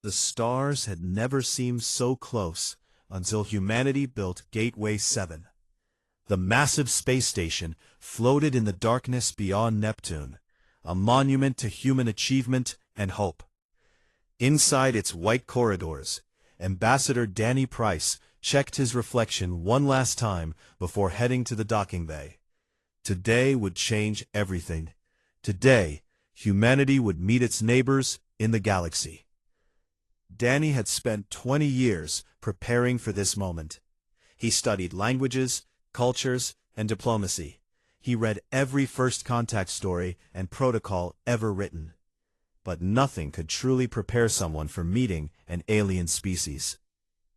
The stars had never seemed so close until humanity built Gateway 7. The massive space station floated in the darkness beyond Neptune, a monument to human achievement and hope. Inside its white corridors, Ambassador Danny Price checked his reflection one last time before heading to the docking bay. Today would change everything. Today, humanity would meet its neighbors in the galaxy. Danny had spent 20 years preparing for this moment. He studied languages, cultures, and diplomacy. He read every first contact story and protocol ever written. But nothing could truly prepare someone for meeting an alien species.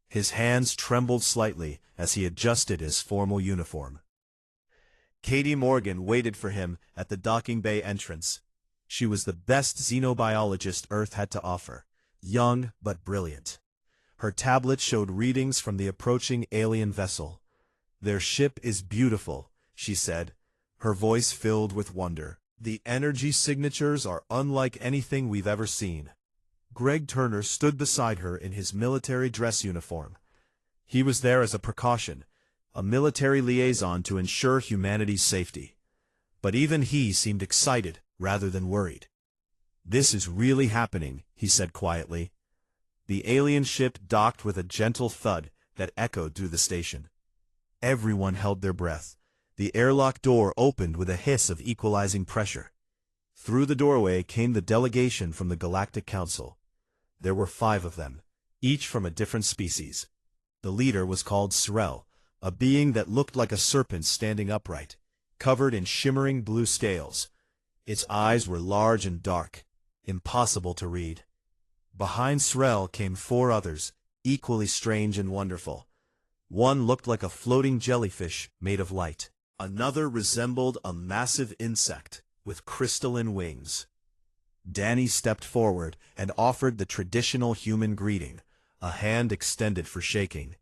His hands trembled slightly as he adjusted his formal uniform. Katie Morgan waited for him at the docking bay entrance. She was the best xenobiologist Earth had to offer, young but brilliant. Her tablet showed readings from the approaching alien vessel. "Their ship is beautiful," she said, her voice filled with wonder. "The energy signatures are unlike anything we've ever seen." Greg Turner stood beside her in his military dress uniform. He was there as a precaution, a military liaison to ensure humanity's safety. But even he seemed excited rather than worried. "This is really happening," he said quietly. The alien ship docked with a gentle thud that echoed through the station. Everyone held their breath. The airlock door opened with a hiss of equalizing pressure. Through the doorway came the delegation from the Galactic Council. There were 5 of them, each from a different species. The leader was called Sorel, a being that looked like a serpent standing upright, covered in shimmering blue scales. Its eyes were large and dark, impossible to read. Behind Sorel came 4 others, equally strange and wonderful. One looked like a floating jellyfish made of light. Another resembled a massive insect with crystalline wings. Danny stepped forward and offered the traditional human greeting, a hand extended for shaking.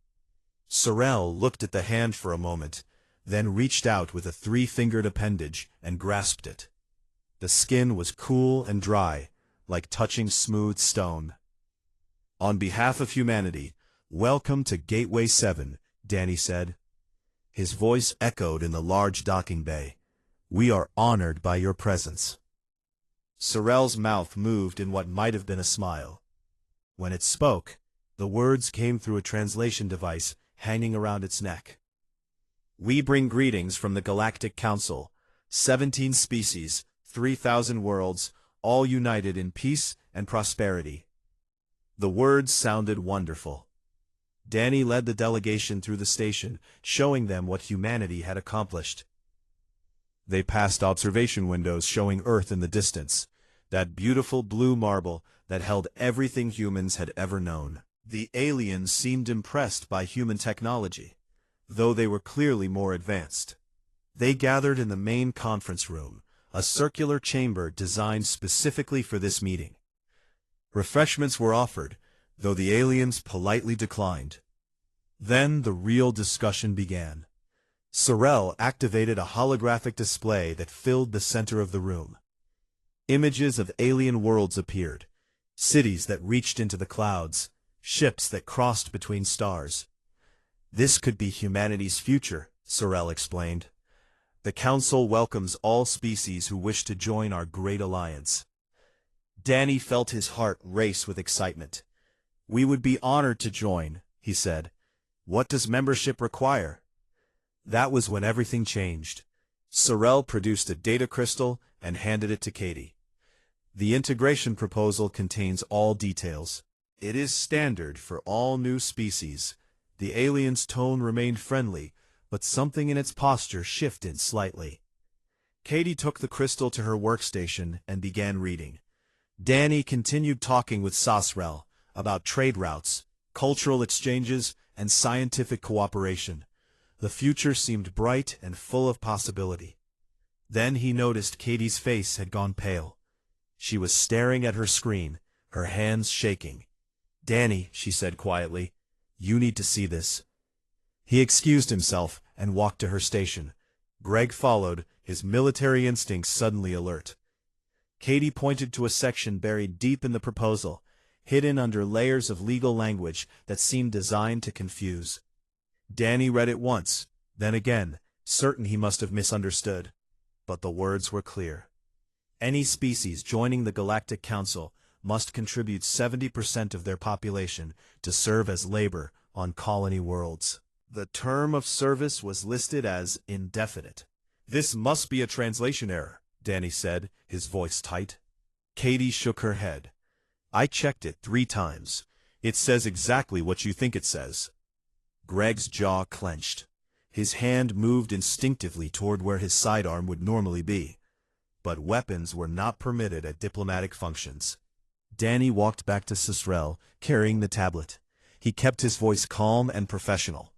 Sorel looked at the hand for a moment, then reached out with a 3-fingered appendage and grasped it. The skin was cool and dry, like touching smooth stone. "On behalf of humanity, welcome to Gateway 7, Danny said. His voice echoed in the large docking bay. "We are honored by your presence." Sorel's mouth moved in what might have been a smile. When it spoke, the words came through a translation device hanging around its neck. "We bring greetings from the Galactic Council, 17 species, 3,000 worlds, all united in peace and prosperity." The words sounded wonderful. Danny led the delegation through the station, showing them what humanity had accomplished. They passed observation windows showing Earth in the distance, that beautiful blue marble that held everything humans had ever known. The aliens seemed impressed by human technology, though they were clearly more advanced. They gathered in the main conference room, a circular chamber designed specifically for this meeting. Refreshments were offered, though the aliens politely declined. Then the real discussion began. Sorel activated a holographic display that filled the center of the room. Images of alien worlds appeared, cities that reached into the clouds, ships that crossed between stars. "This could be humanity's future," Sorel explained. "The Council welcomes all species who wish to join our great alliance." Danny felt his heart race with excitement. "We would be honored to join," he said. "What does membership require?" That was when everything changed. Sorel produced a data crystal and handed it to Katie. "The integration proposal contains all details. It is standard for all new species." The alien's tone remained friendly, but something in its posture shifted slightly. Katie took the crystal to her workstation and began reading. Danny continued talking with Sorel about trade routes, cultural exchanges, and scientific cooperation. The future seemed bright and full of possibility. Then he noticed Katie's face had gone pale. She was staring at her screen, her hands shaking. "Danny," she said quietly, "you need to see this." He excused himself and walked to her station. Greg followed, his military instincts suddenly alert. Katie pointed to a section buried deep in the proposal. hidden under layers of legal language that seemed designed to confuse. Danny read it once, then again, certain he must have misunderstood. But the words were clear. Any species joining the Galactic Council must contribute 70% of their population to serve as labor on colony worlds. The term of service was listed as indefinite. "This must be a translation error," Danny said, his voice tight. Katie shook her head. "I checked it 3 times. It says exactly what you think it says." Greg's jaw clenched. His hand moved instinctively toward where his sidearm would normally be. But weapons were not permitted at diplomatic functions. Danny walked back to Sisrel, carrying the tablet. He kept his voice calm and professional.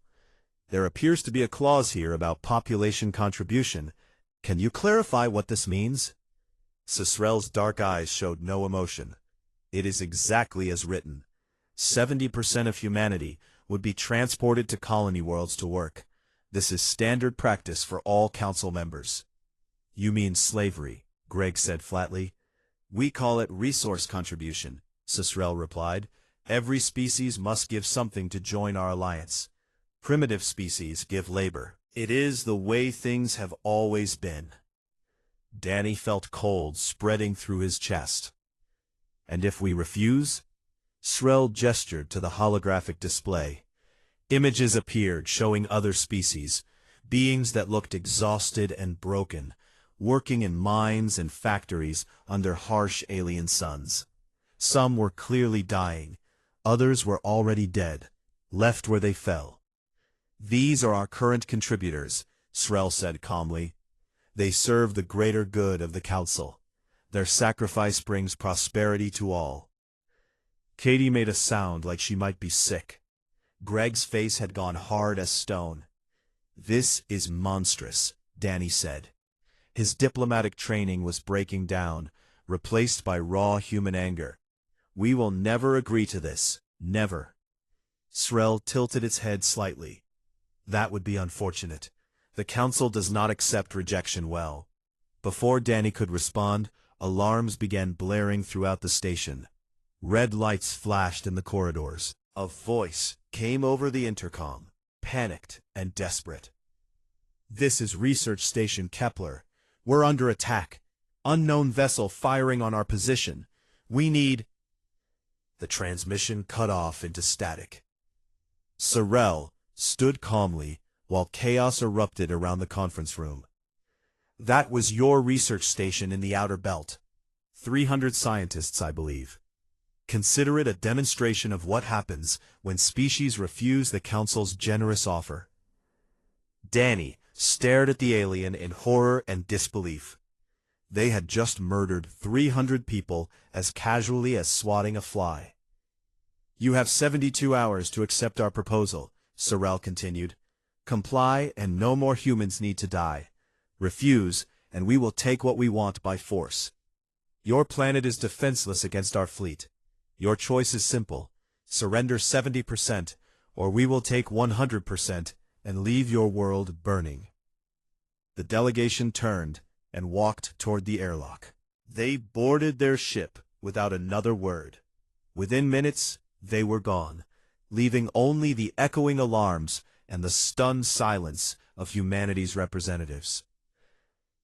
"There appears to be a clause here about population contribution. Can you clarify what this means?" Sisrel's dark eyes showed no emotion. "It is exactly as written. 70% of humanity would be transported to colony worlds to work. This is standard practice for all council members." "You mean slavery," Greg said flatly. "We call it resource contribution," Sisrel replied. "Every species must give something to join our alliance. Primitive species give labor. It is the way things have always been." Danny felt cold spreading through his chest. "And if we refuse?" Srel gestured to the holographic display. Images appeared showing other species, beings that looked exhausted and broken, working in mines and factories under harsh alien suns. Some were clearly dying, others were already dead, left where they fell. "These are our current contributors," Srel said calmly. "They serve the greater good of the Council. Their sacrifice brings prosperity to all." Katie made a sound like she might be sick. Greg's face had gone hard as stone. "This is monstrous," Danny said. His diplomatic training was breaking down, replaced by raw human anger. "We will never agree to this, never." Srel tilted its head slightly. "That would be unfortunate. The Council does not accept rejection well." Before Danny could respond, alarms began blaring throughout the station. Red lights flashed in the corridors. A voice came over the intercom, panicked and desperate. "This is Research Station Kepler. We're under attack. Unknown vessel firing on our position. We need—" The transmission cut off into static. Sirel stood calmly while chaos erupted around the conference room. "That was your research station in the outer belt. 300 scientists, I believe. Consider it a demonstration of what happens when species refuse the Council's generous offer." Danny stared at the alien in horror and disbelief. They had just murdered 300 people as casually as swatting a fly. "You have 72 hours to accept our proposal," Sirel continued. "Comply and no more humans need to die. Refuse, and we will take what we want by force. Your planet is defenseless against our fleet. Your choice is simple. Surrender 70%, or we will take 100% and leave your world burning." The delegation turned and walked toward the airlock. They boarded their ship without another word. Within minutes, they were gone, leaving only the echoing alarms and the stunned silence of humanity's representatives.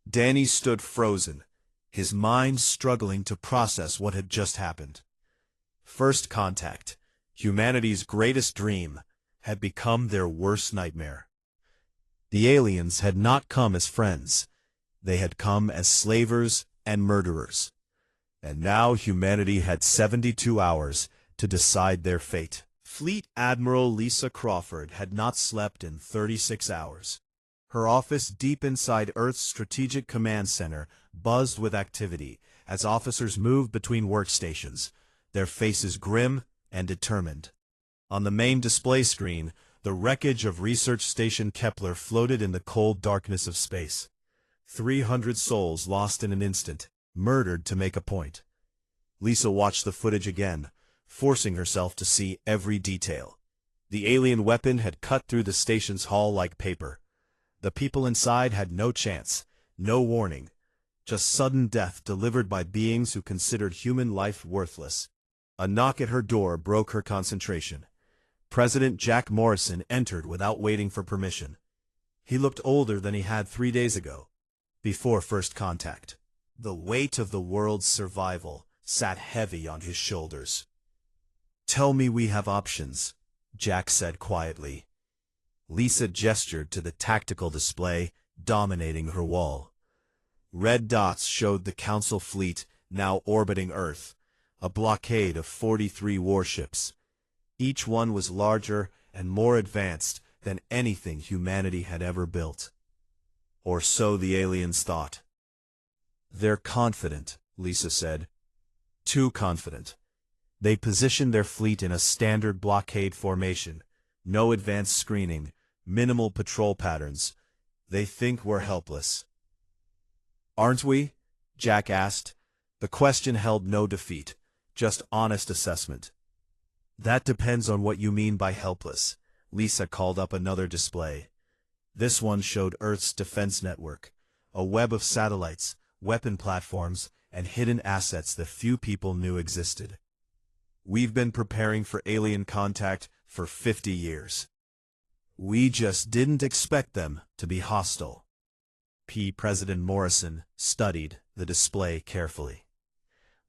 Danny stood frozen, his mind struggling to process what had just happened. First contact, humanity's greatest dream, had become their worst nightmare. The aliens had not come as friends. They had come as slavers and murderers. And now humanity had 72 hours to decide their fate. Fleet Admiral Lisa Crawford had not slept in 36 hours. Her office deep inside Earth's Strategic Command Center buzzed with activity as officers moved between workstations, their faces grim and determined. On the main display screen, the wreckage of Research Station Kepler floated in the cold darkness of space. 300 souls lost in an instant, murdered to make a point. Lisa watched the footage again, forcing herself to see every detail. The alien weapon had cut through the station's hull like paper. The people inside had no chance, no warning, just sudden death delivered by beings who considered human life worthless. A knock at her door broke her concentration. President Jack Morrison entered without waiting for permission. He looked older than he had 3 days ago, before first contact. The weight of the world's survival sat heavy on his shoulders. "Tell me we have options," Jack said quietly. Lisa gestured to the tactical display dominating her wall. Red dots showed the Council fleet now orbiting Earth, a blockade of 43 warships. Each one was larger and more advanced than anything humanity had ever built. Or so the aliens thought. "They're confident," Lisa said. "Too confident. They positioned their fleet in a standard blockade formation, no advanced screening, minimal patrol patterns. They think we're helpless." "Aren't we?" Jack asked. The question held no defeat, just honest assessment. "That depends on what you mean by helpless." Lisa called up another display. This one showed Earth's defense network, a web of satellites, weapon platforms, and hidden assets that few people knew existed. "We've been preparing for alien contact for 50 years. We just didn't expect them to be hostile." President Morrison studied the display carefully.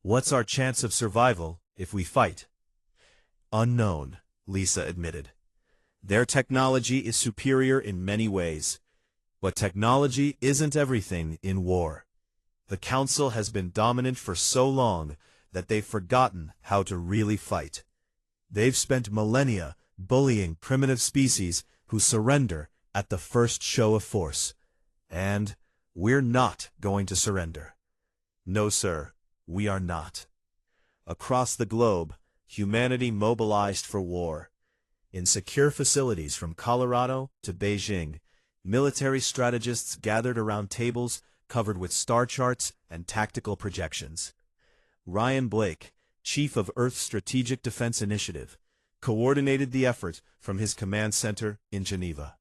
"What's our chance of survival if we fight?" "Unknown," Lisa admitted. "Their technology is superior in many ways, but technology isn't everything in war. The Council has been dominant for so long that they've forgotten how to really fight. They've spent millennia bullying primitive species who surrender at the first show of force. And we're not going to surrender. No, sir, we are not." Across the globe, humanity mobilized for war. In secure facilities from Colorado to Beijing, military strategists gathered around tables covered with star charts and tactical projections. Ryan Blake, chief of Earth's Strategic Defense Initiative, coordinated the effort from his command center in Geneva.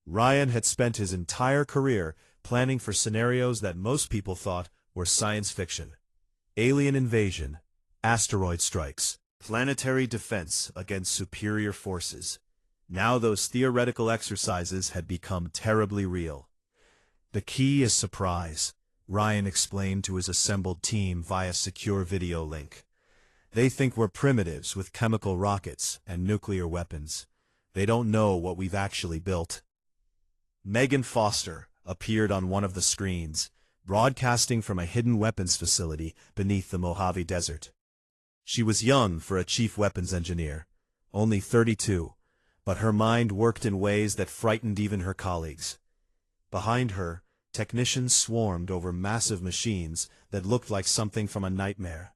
Ryan had spent his entire career planning for scenarios that most people thought were science fiction. Alien invasion, asteroid strikes, planetary defense against superior forces. Now those theoretical exercises had become terribly real. "The key is surprise," Ryan explained to his assembled team via secure video link. "They think we're primitives with chemical rockets and nuclear weapons. They don't know what we've actually built." Megan Foster appeared on one of the screens, broadcasting from a hidden weapons facility beneath the Mojave Desert. She was young for a chief weapons engineer, only 32, but her mind worked in ways that frightened even her colleagues. Behind her, technicians swarmed over massive machines that looked like something from a nightmare.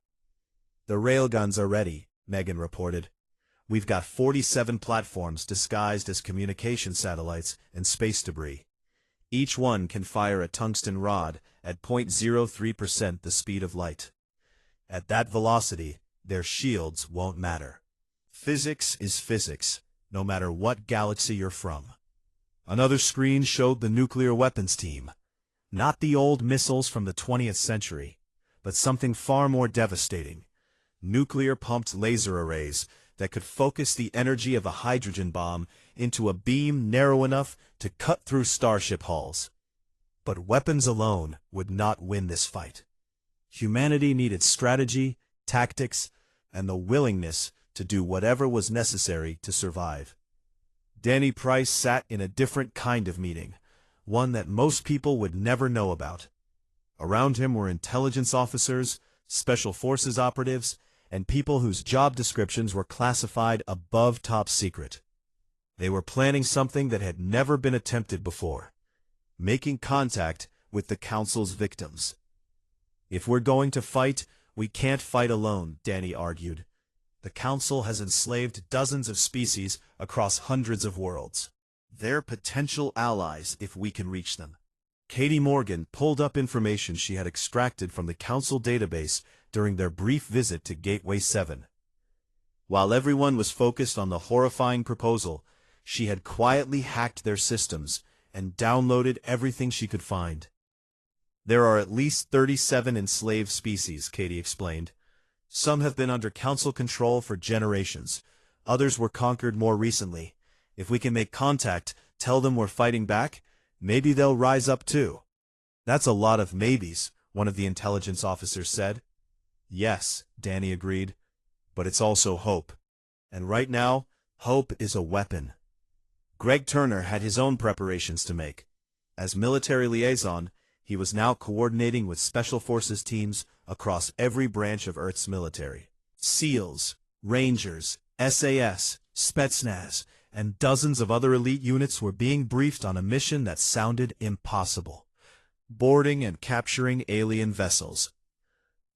"The railguns are ready," Megan reported. "We've got 47 platforms disguised as communication satellites and space debris. Each one can fire a tungsten rod at 0.03% the speed of light. At that velocity, their shields won't matter. Physics is physics, no matter what galaxy you're from." Another screen showed the nuclear weapons team. Not the old missiles from the 20th century, but something far more devastating. Nuclear-pumped laser arrays that could focus the energy of a hydrogen bomb into a beam narrow enough to cut through starship hulls. But weapons alone would not win this fight. Humanity needed strategy, tactics, and the willingness to do whatever was necessary to survive. Danny Price sat in a different kind of meeting, one that most people would never know about. Around him were intelligence officers, special forces operatives, and people whose job descriptions were classified above top secret. They were planning something that had never been attempted before: making contact with the Council's victims. "If we're going to fight, we can't fight alone," Danny argued. "The Council has enslaved dozens of species across hundreds of worlds. They're potential allies if we can reach them." Katie Morgan pulled up information she had extracted from the Council database during their brief visit to Gateway 7. While everyone was focused on the horrifying proposal, she had quietly hacked their systems and downloaded everything she could find. "There are at least 37 enslaved species," Katie explained. Some have been under council control for generations. Others were conquered more recently. If we can make contact, tell them we're fighting back, maybe they'll rise up too. That's a lot of maybes, one of the intelligence officers said. Yes, Danny agreed, but it's also hope. And right now, hope is a weapon. Greg Turner had his own preparations to make. As military liaison, he was now coordinating with Special Forces teams across every branch of Earth's military. SEALs, Rangers, SAS, Spetsnaz, and dozens of other elite units were being briefed on a mission that sounded impossible: boarding and capturing alien vessels.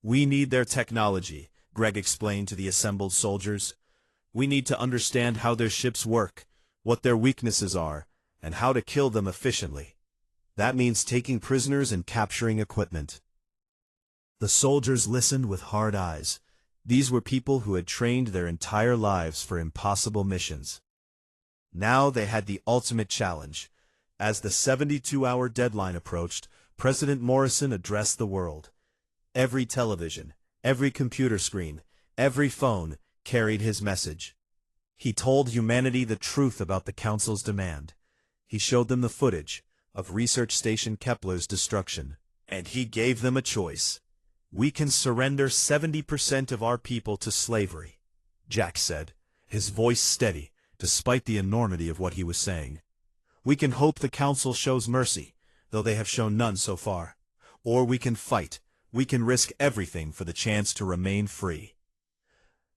We need their technology, Greg explained to the assembled soldiers. We need to understand how their ships work, what their weaknesses are, and how to kill them efficiently. That means taking prisoners and capturing equipment. The soldiers listened with hard eyes. These were people who had trained their entire lives for impossible missions. Now they had the ultimate challenge. As the 72-hour deadline approached, President Morrison addressed the world. Every television, every computer screen, every phone carried his message. He told humanity the truth about the Council's demand. He showed them the footage of Research Station Kepler's destruction, and he gave them a choice. We can surrender 70% of our people to slavery, Jack said, his voice steady, despite the enormity of what he was saying. We can hope the Council shows mercy, though they have shown none so far. Or we can fight. We can risk everything for the chance to remain free.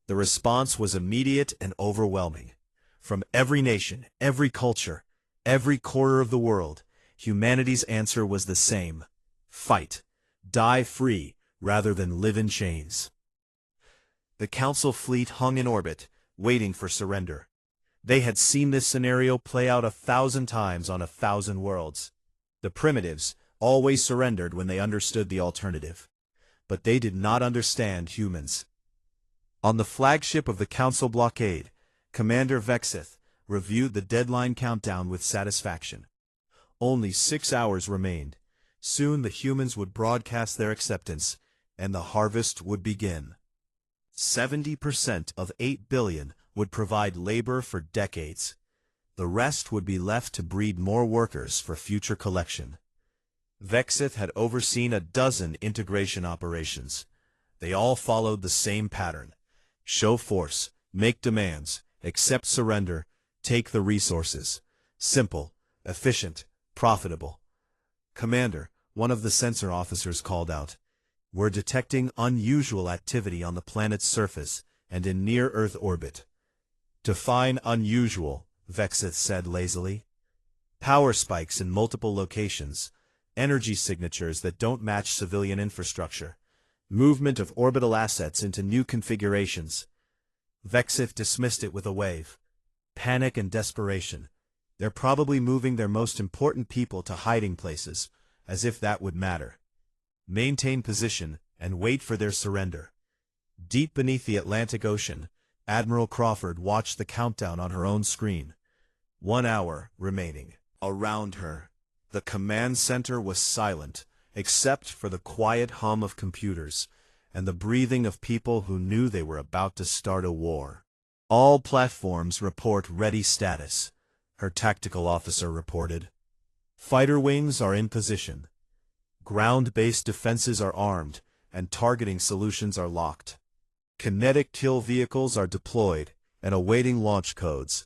The response was immediate and overwhelming. From every nation, every culture, every corner of the world, humanity's answer was the same: fight. Die free, rather than live in chains. The Council fleet hung in orbit, waiting for surrender. They had seen this scenario play out 1,000 times on 1,000 worlds. The primitives always surrendered when they understood the alternative. But they did not understand humans. On the flagship of the Council blockade, Commander Vexith reviewed the deadline countdown with satisfaction. Only 6 hours remained. Soon the humans would broadcast their acceptance, and the harvest would begin. 70% of 8 billion would provide labor for decades. The rest would be left to breed more workers for future collection. Vexith had overseen a dozen integration operations. They all followed the same pattern: show force, make demands, accept surrender, take the resources. Simple, efficient, profitable. Commander, one of the sensor officers called out, "We're detecting unusual activity on the planet's surface and in near-Earth orbit." "Define unusual," Vexith said lazily. "Power spikes in multiple locations, energy signatures that don't match civilian infrastructure, movement of orbital assets into new configurations." Vexith dismissed it with a wave. Panic and desperation. They're probably moving their most important people to hiding places, as if that would matter. Maintain position and wait for their surrender. Deep beneath the Atlantic Ocean, Admiral Crawford watched the countdown on her own screen. 1 hour remaining. Around her, the command center was silent, except for the quiet hum of computers and the breathing of people who knew they were about to start a war. "All platforms report ready status," her tactical officer reported. "Fighter wings are in position. Ground-based defenses are armed, and targeting solutions are locked. Kinetic kill vehicles are deployed and awaiting launch codes."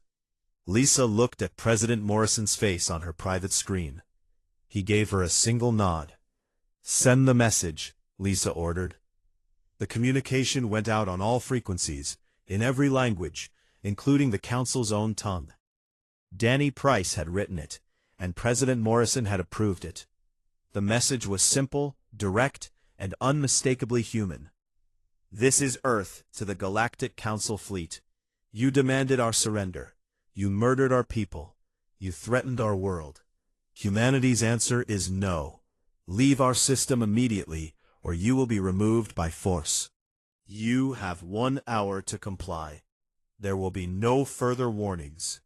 Lisa looked at President Morrison's face on her private screen. He gave her a single nod. "Send the message," Lisa ordered. The communication went out on all frequencies, in every language, including the Council's own tongue. Danny Price had written it, and President Morrison had approved it. The message was simple, direct, and unmistakably human. "This is Earth to the Galactic Council fleet. You demanded our surrender. You murdered our people. You threatened our world. Humanity's answer is no. Leave our system immediately, or you will be removed by force. You have 1 hour to comply. There will be no further warnings."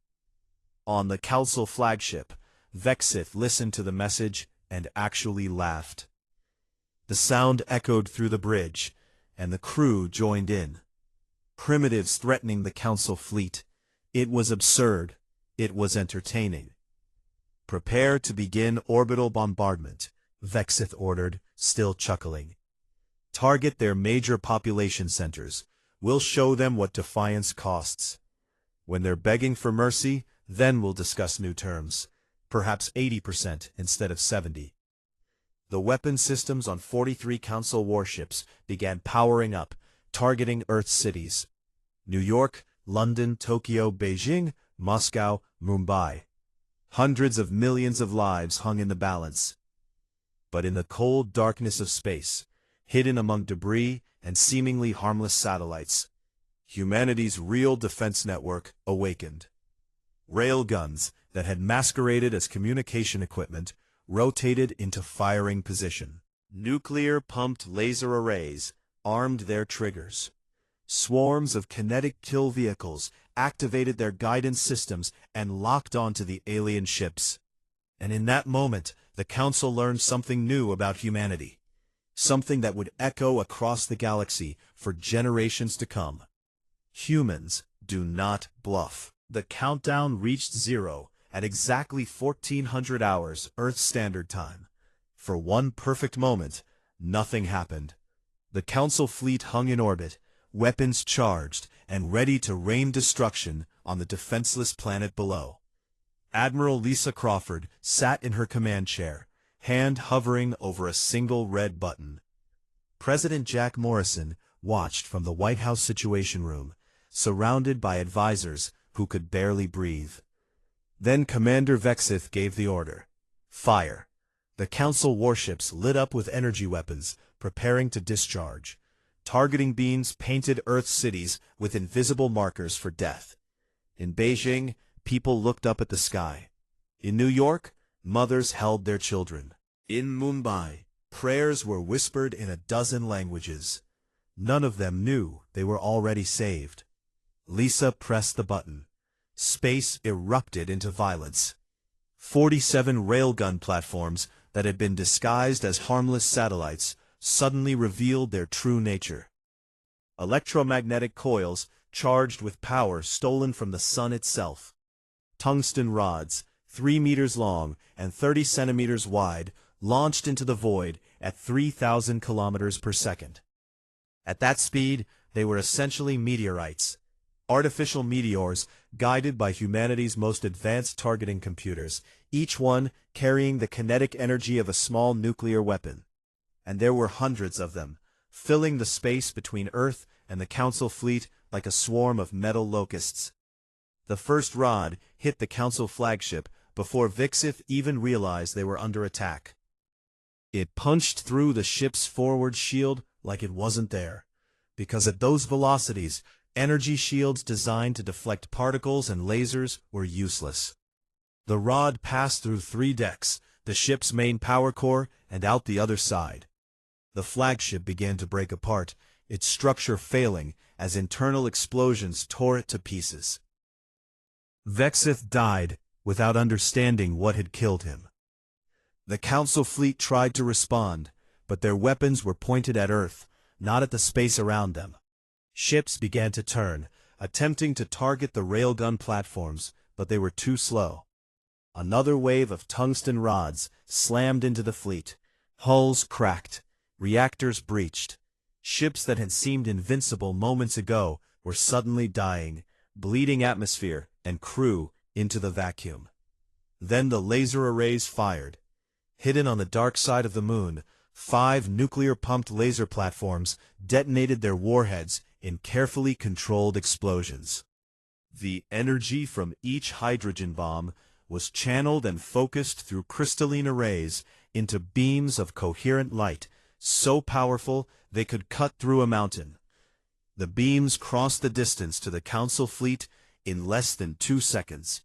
On the Council flagship, Vexith listened to the message and actually laughed. The sound echoed through the bridge, and the crew joined in. Primitives threatening the Council fleet. It was absurd. It was entertaining. "Prepare to begin orbital bombardment," Vexith ordered, still chuckling. "Target their major population centers. We'll show them what defiance costs. When they're begging for mercy, then we'll discuss new terms. Perhaps 80% instead of 70. The weapon systems on 43 Council warships began powering up, targeting Earth's cities. New York, London, Tokyo, Beijing, Moscow, Mumbai. Hundreds of millions of lives hung in the balance. But in the cold darkness of space, hidden among debris and seemingly harmless satellites, humanity's real defense network awakened. Railguns that had masqueraded as communication equipment rotated into firing position. Nuclear-pumped laser arrays armed their triggers. Swarms of kinetic kill vehicles activated their guidance systems and locked onto the alien ships. And in that moment, the Council learned something new about humanity. Something that would echo across the galaxy for generations to come. Humans do not bluff. The countdown reached 0 at exactly 1400 hours Earth Standard Time. For one perfect moment, nothing happened. The Council fleet hung in orbit, weapons charged and ready to rain destruction on the defenseless planet below. Admiral Lisa Crawford sat in her command chair, hand hovering over a single red button. President Jack Morrison watched from the White House Situation Room, surrounded by advisors who could barely breathe. Then Commander Vexith gave the order. Fire. The Council warships lit up with energy weapons, preparing to discharge. Targeting beams painted Earth's cities with invisible markers for death. In Beijing, people looked up at the sky. In New York, mothers held their children. In Mumbai, prayers were whispered in a dozen languages. None of them knew they were already saved. Lisa pressed the button. Space erupted into violence. 47 railgun platforms that had been disguised as harmless satellites suddenly revealed their true nature. Electromagnetic coils charged with power stolen from the sun itself. Tungsten rods, 3 meters long and 30 centimeters wide, launched into the void at 3,000 kilometers per second. At that speed, they were essentially meteorites. Artificial meteors guided by humanity's most advanced targeting computers, each one carrying the kinetic energy of a small nuclear weapon. And there were hundreds of them, filling the space between Earth and the Council fleet like a swarm of metal locusts. The first rod hit the Council flagship before Vexith even realized they were under attack. It punched through the ship's forward shield like it wasn't there, because at those velocities, energy shields designed to deflect particles and lasers were useless. The rod passed through 3 decks, the ship's main power core, and out the other side. The flagship began to break apart, its structure failing as internal explosions tore it to pieces. Vexith died without understanding what had killed him. The Council fleet tried to respond, but their weapons were pointed at Earth, not at the space around them. Ships began to turn, attempting to target the railgun platforms, but they were too slow. Another wave of tungsten rods slammed into the fleet. Hulls cracked, reactors breached. Ships that had seemed invincible moments ago were suddenly dying, bleeding atmosphere and crew into the vacuum. Then the laser arrays fired. Hidden on the dark side of the moon, 5 nuclear-pumped laser platforms detonated their warheads in carefully controlled explosions. The energy from each hydrogen bomb was channeled and focused through crystalline arrays into beams of coherent light, so powerful they could cut through a mountain. The beams crossed the distance to the Council fleet in less than 2 seconds.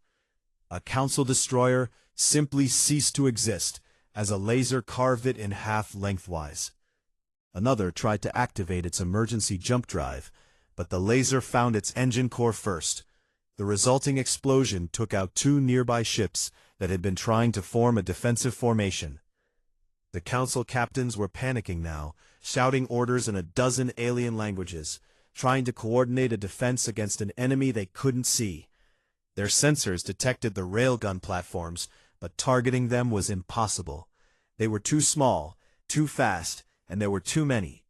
A Council destroyer simply ceased to exist as a laser carved it in half lengthwise. Another tried to activate its emergency jump drive, but the laser found its engine core first. The resulting explosion took out 2 nearby ships that had been trying to form a defensive formation. The Council captains were panicking now, shouting orders in a dozen alien languages, trying to coordinate a defense against an enemy they couldn't see. Their sensors detected the railgun platforms, but targeting them was impossible. They were too small, too fast, and there were too many.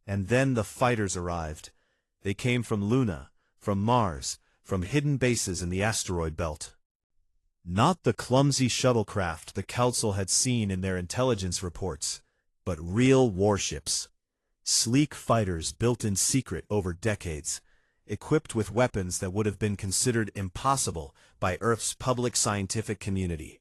And then the fighters arrived. They came from Luna, from Mars, from hidden bases in the asteroid belt. Not the clumsy shuttlecraft the Council had seen in their intelligence reports, but real warships. Sleek fighters built in secret over decades, equipped with weapons that would have been considered impossible by Earth's public scientific community.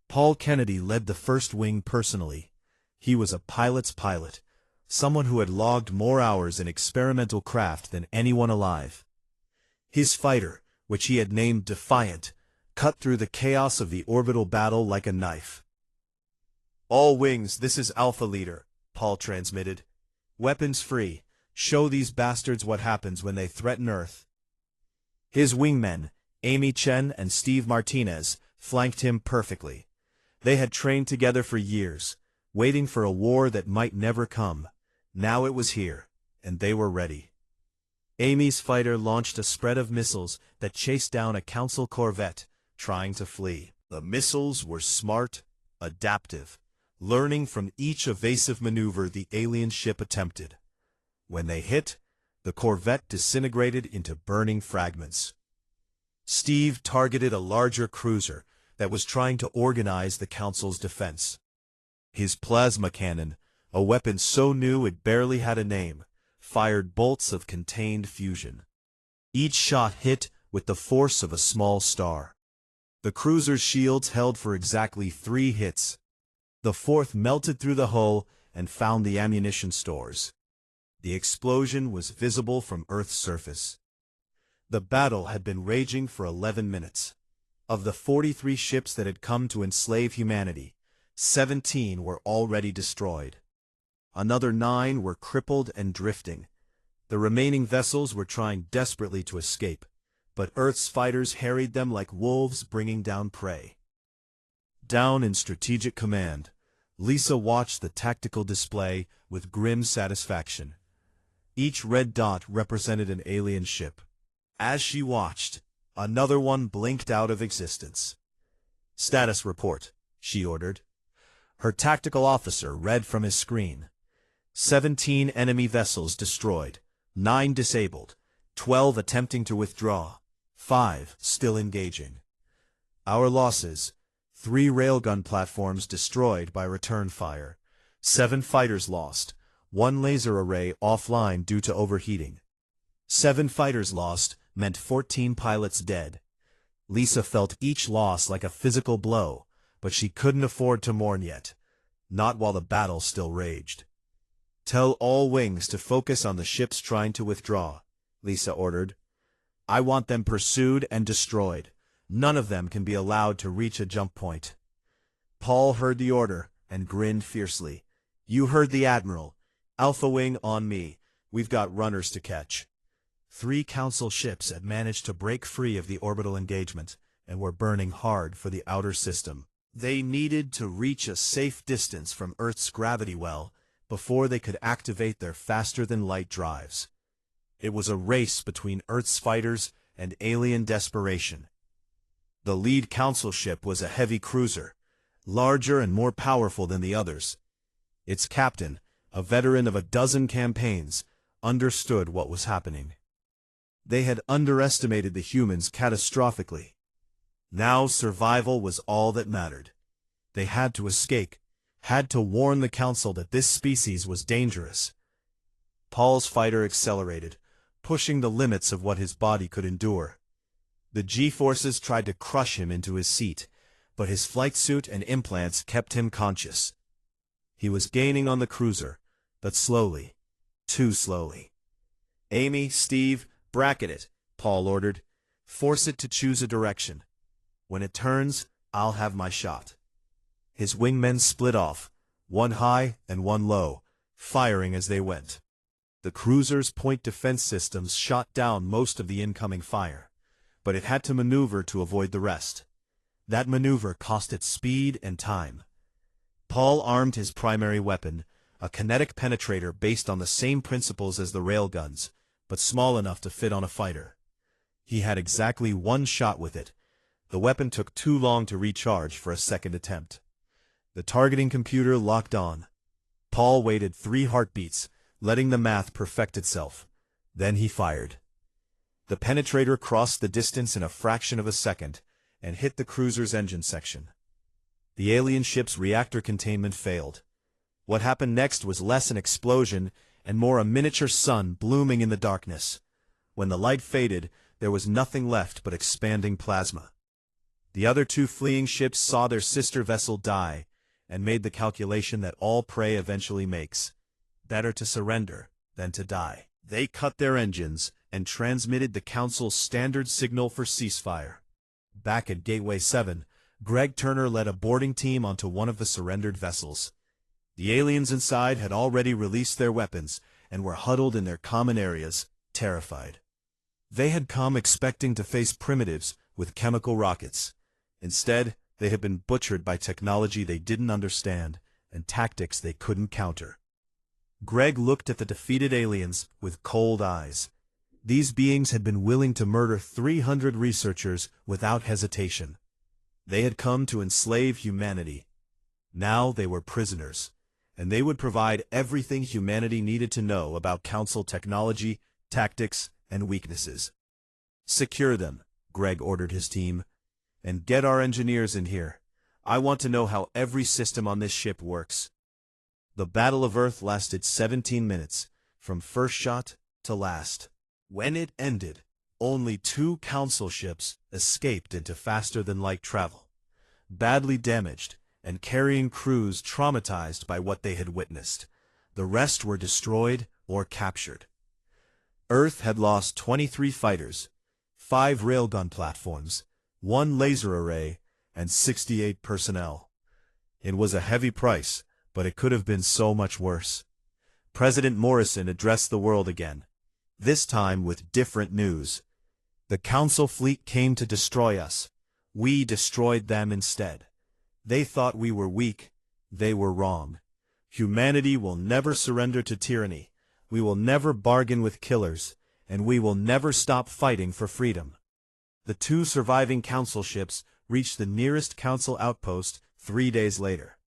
Paul Kennedy led the first wing personally. He was a pilot's pilot, someone who had logged more hours in experimental craft than anyone alive. His fighter, which he had named Defiant, cut through the chaos of the orbital battle like a knife. "All wings, this is Alpha Leader," Paul transmitted. "Weapons free. Show these bastards what happens when they threaten Earth." His wingmen, Amy Chen and Steve Martinez, flanked him perfectly. They had trained together for years, waiting for a war that might never come. Now it was here, and they were ready. Amy's fighter launched a spread of missiles that chased down a Council corvette, trying to flee. The missiles were smart, adaptive, learning from each evasive maneuver the alien ship attempted. When they hit, the corvette disintegrated into burning fragments. Steve targeted a larger cruiser that was trying to organize the Council's defense. His plasma cannon, a weapon so new it barely had a name, fired bolts of contained fusion. Each shot hit with the force of a small star. The cruiser's shields held for exactly 3 hits. The fourth melted through the hull and found the ammunition stores. The explosion was visible from Earth's surface. The battle had been raging for 11 minutes. Of the 43 ships that had come to enslave humanity, 17 were already destroyed. Another 9 were crippled and drifting. The remaining vessels were trying desperately to escape, but Earth's fighters harried them like wolves bringing down prey. Down in Strategic Command, Lisa watched the tactical display with grim satisfaction. Each red dot represented an alien ship. As she watched, another one blinked out of existence. "Status report," she ordered. Her tactical officer read from his screen. 17 enemy vessels destroyed, 9 disabled, 12 attempting to withdraw, 5 still engaging. Our losses: 3 railgun platforms destroyed by return fire, 7 fighters lost, 1 laser array offline due to overheating. 7 fighters lost meant 14 pilots dead. Lisa felt each loss like a physical blow, but she couldn't afford to mourn yet, not while the battle still raged. "Tell all wings to focus on the ships trying to withdraw," Lisa ordered. "I want them pursued and destroyed. None of them can be allowed to reach a jump point." Paul heard the order and grinned fiercely. "You heard the Admiral. Alpha Wing on me. We've got runners to catch." 3 Council ships had managed to break free of the orbital engagement and were burning hard for the outer system. They needed to reach a safe distance from Earth's gravity well before they could activate their faster-than-light drives. It was a race between Earth's fighters and alien desperation. The lead Council ship was a heavy cruiser, larger and more powerful than the others. Its captain, a veteran of a dozen campaigns, understood what was happening. They had underestimated the humans catastrophically. Now survival was all that mattered. They had to escape, had to warn the Council that this species was dangerous. Paul's fighter accelerated, pushing the limits of what his body could endure. The G-forces tried to crush him into his seat, but his flight suit and implants kept him conscious. He was gaining on the cruiser, but slowly, too slowly. "Amy, Steve, bracket it," Paul ordered. "Force it to choose a direction. When it turns, I'll have my shot." His wingmen split off, one high and one low, firing as they went. The cruiser's point defense systems shot down most of the incoming fire, but it had to maneuver to avoid the rest. That maneuver cost it speed and time. Paul armed his primary weapon, a kinetic penetrator based on the same principles as the railguns, but small enough to fit on a fighter. He had exactly one shot with it. The weapon took too long to recharge for a second attempt. The targeting computer locked on. Paul waited 3 heartbeats, letting the math perfect itself. Then he fired. The penetrator crossed the distance in a fraction of a second and hit the cruiser's engine section. The alien ship's reactor containment failed. What happened next was less an explosion and more a miniature sun blooming in the darkness. When the light faded, there was nothing left but expanding plasma. The other 2 fleeing ships saw their sister vessel die and made the calculation that all prey eventually makes. Better to surrender than to die. They cut their engines and transmitted the Council's standard signal for ceasefire. Back at Gateway 7, Greg Turner led a boarding team onto one of the surrendered vessels. The aliens inside had already released their weapons and were huddled in their common areas, terrified. They had come expecting to face primitives with chemical rockets. Instead, they had been butchered by technology they didn't understand and tactics they couldn't counter. Greg looked at the defeated aliens with cold eyes. These beings had been willing to murder 300 researchers without hesitation. They had come to enslave humanity. Now they were prisoners, and they would provide everything humanity needed to know about Council technology, tactics, and weaknesses. "Secure them," Greg ordered his team, "and get our engineers in here. I want to know how every system on this ship works." The Battle of Earth lasted 17 minutes, from first shot to last. When it ended, only 2 Council ships escaped into faster-than-light travel, badly damaged and carrying crews traumatized by what they had witnessed. The rest were destroyed or captured. Earth had lost 23 fighters, 5 railgun platforms, 1 laser array, and 68 personnel. It was a heavy price, but it could have been so much worse. President Morrison addressed the world again, this time with different news. "The Council fleet came to destroy us. We destroyed them instead. They thought we were weak. They were wrong. Humanity will never surrender to tyranny. We will never bargain with killers, and we will never stop fighting for freedom." The 2 surviving Council ships reached the nearest Council outpost 3 days later.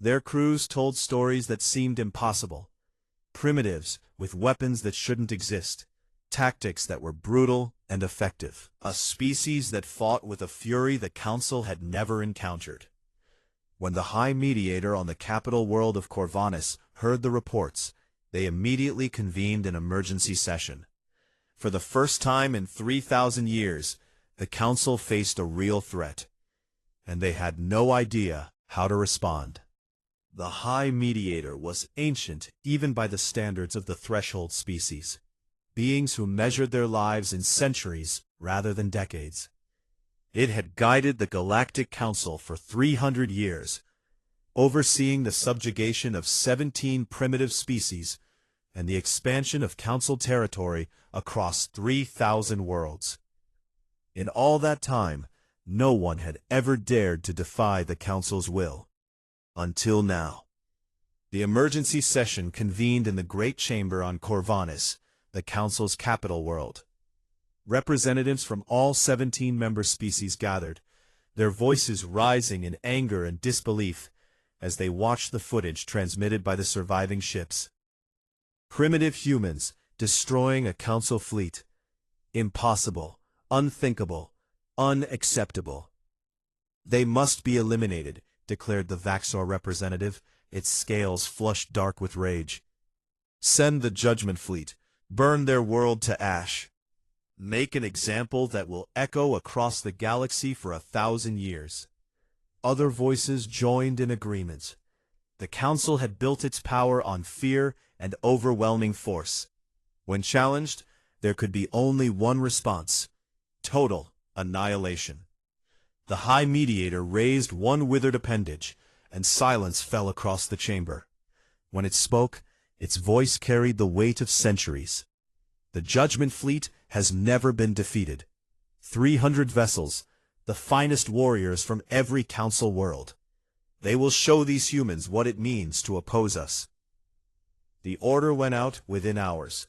Their crews told stories that seemed impossible. Primitives with weapons that shouldn't exist. Tactics that were brutal and effective. A species that fought with a fury the Council had never encountered. When the High Mediator on the capital world of Corvinus heard the reports, they immediately convened an emergency session. For the first time in 3,000 years, the Council faced a real threat, and they had no idea how to respond. The High Mediator was ancient even by the standards of the Threshold species, beings who measured their lives in centuries rather than decades. It had guided the Galactic Council for 300 years, overseeing the subjugation of 17 primitive species and the expansion of Council territory across 3,000 worlds. In all that time, no one had ever dared to defy the Council's will. Until now. The emergency session convened in the Great Chamber on Corvinus, the Council's capital world. Representatives from all 17 member species gathered, their voices rising in anger and disbelief as they watched the footage transmitted by the surviving ships. Primitive humans destroying a Council fleet. Impossible, unthinkable, unacceptable. "They must be eliminated," declared the Vaxor representative, its scales flushed dark with rage. "Send the Judgment Fleet. Burn their world to ash. Make an example that will echo across the galaxy for 1,000 years." Other voices joined in agreement. The Council had built its power on fear and overwhelming force. When challenged, there could be only one response: total annihilation. The High Mediator raised one withered appendage, and silence fell across the chamber. When it spoke, its voice carried the weight of centuries. "The Judgment Fleet has never been defeated. 300 vessels, the finest warriors from every Council world. They will show these humans what it means to oppose us." The order went out within hours.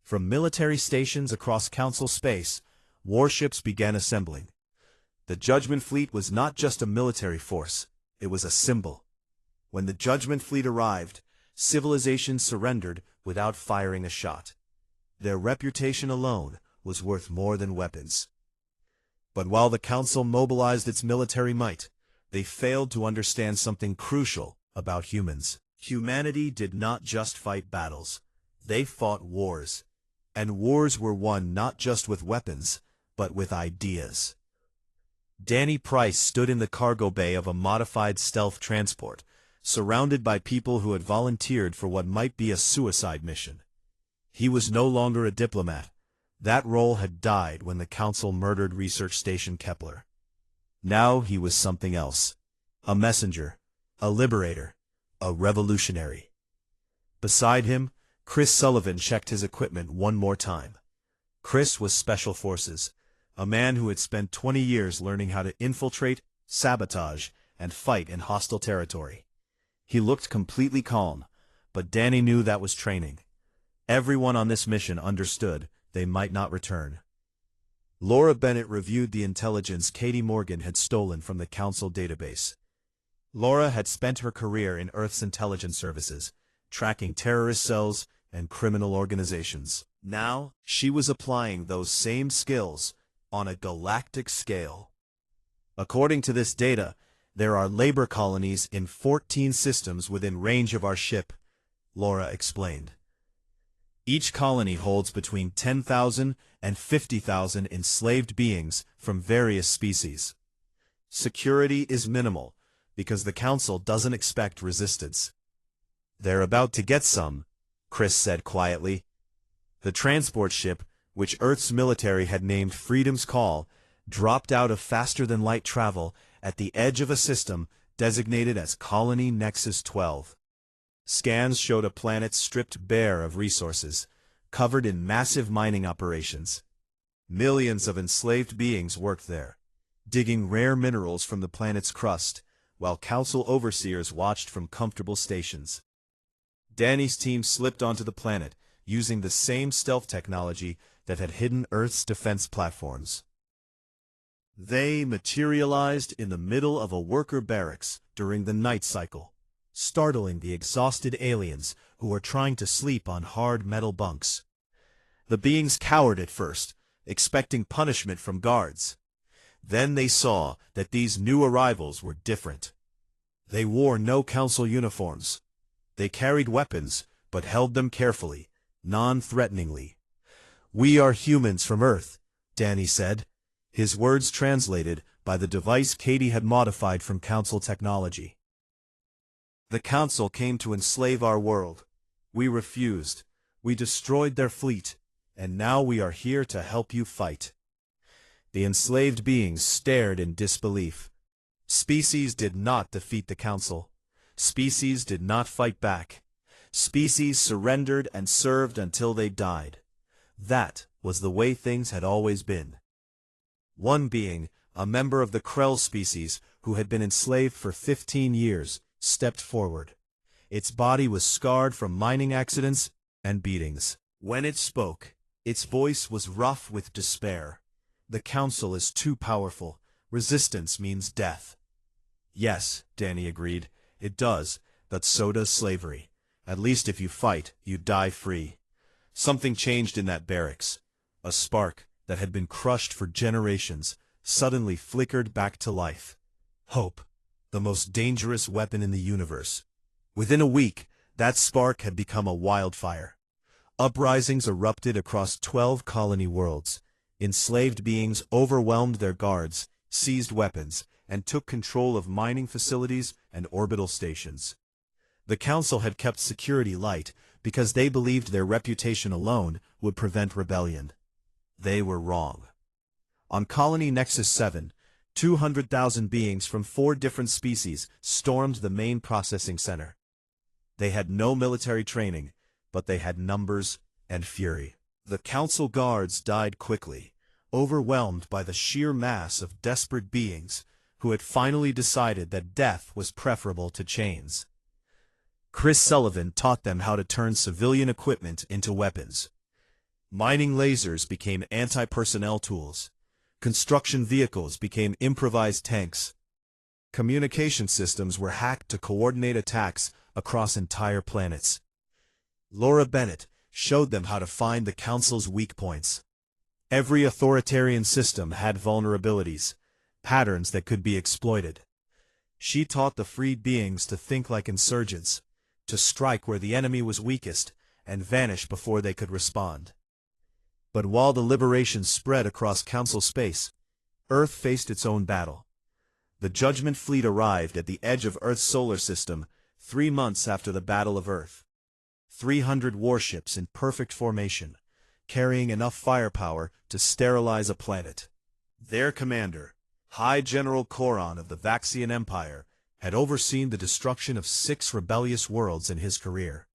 From military stations across Council space, warships began assembling. The Judgment Fleet was not just a military force, it was a symbol. When the Judgment Fleet arrived, civilization surrendered without firing a shot. Their reputation alone was worth more than weapons. But while the Council mobilized its military might, they failed to understand something crucial about humans. Humanity did not just fight battles, they fought wars. And wars were won not just with weapons, but with ideas. Danny Price stood in the cargo bay of a modified stealth transport, surrounded by people who had volunteered for what might be a suicide mission. He was no longer a diplomat. That role had died when the Council murdered Research Station Kepler. Now he was something else. A messenger, a liberator, a revolutionary. Beside him, Chris Sullivan checked his equipment one more time. Chris was Special Forces, a man who had spent 20 years learning how to infiltrate, sabotage, and fight in hostile territory. He looked completely calm, but Danny knew that was training. Everyone on this mission understood they might not return. Laura Bennett reviewed the intelligence Katie Morgan had stolen from the Council database. Laura had spent her career in Earth's intelligence services, tracking terrorist cells and criminal organizations. Now, she was applying those same skills on a galactic scale. According to this data, there are labor colonies in 14 systems within range of our ship, Laura explained. Each colony holds between 10,000 and 50,000 enslaved beings from various species. Security is minimal because the Council doesn't expect resistance. They're about to get some, Chris said quietly. The transport ship, which Earth's military had named Freedom's Call, dropped out of faster-than-light travel at the edge of a system designated as Colony Nexus 12. Scans showed a planet stripped bare of resources, covered in massive mining operations. Millions of enslaved beings worked there, digging rare minerals from the planet's crust, while Council overseers watched from comfortable stations. Danny's team slipped onto the planet, using the same stealth technology that had hidden Earth's defense platforms. They materialized in the middle of a worker barracks during the night cycle, startling the exhausted aliens who were trying to sleep on hard metal bunks. The beings cowered at first, expecting punishment from guards. Then they saw that these new arrivals were different. They wore no Council uniforms. They carried weapons, but held them carefully, non-threateningly. "We are humans from Earth," Danny said, his words translated by the device Katie had modified from Council technology. "The Council came to enslave our world. We refused. We destroyed their fleet, and now we are here to help you fight." The enslaved beings stared in disbelief. Species did not defeat the Council. Species did not fight back. Species surrendered and served until they died. That was the way things had always been. One being, a member of the Krell species who had been enslaved for 15 years, stepped forward. Its body was scarred from mining accidents and beatings. When it spoke, its voice was rough with despair. "The Council is too powerful. Resistance means death." "Yes," Danny agreed, "it does, but so does slavery. At least if you fight, you die free." Something changed in that barracks. A spark that had been crushed for generations suddenly flickered back to life. Hope, the most dangerous weapon in the universe. Within a week, that spark had become a wildfire. Uprisings erupted across 12 colony worlds. Enslaved beings overwhelmed their guards, seized weapons, and took control of mining facilities and orbital stations. The Council had kept security light because they believed their reputation alone would prevent rebellion. They were wrong. On Colony Nexus 7, 200,000 beings from 4 different species stormed the main processing center. They had no military training, but they had numbers and fury. The Council guards died quickly, overwhelmed by the sheer mass of desperate beings who had finally decided that death was preferable to chains. Chris Sullivan taught them how to turn civilian equipment into weapons. Mining lasers became anti-personnel tools. Construction vehicles became improvised tanks. Communication systems were hacked to coordinate attacks across entire planets. Laura Bennett showed them how to find the Council's weak points. Every authoritarian system had vulnerabilities, patterns that could be exploited. She taught the freed beings to think like insurgents, to strike where the enemy was weakest, and vanish before they could respond. But while the liberation spread across Council space, Earth faced its own battle. The Judgment Fleet arrived at the edge of Earth's solar system 3 months after the Battle of Earth. 300 warships in perfect formation, carrying enough firepower to sterilize a planet. Their commander, High General Koron of the Vaxian Empire, had overseen the destruction of 6 rebellious worlds in his career.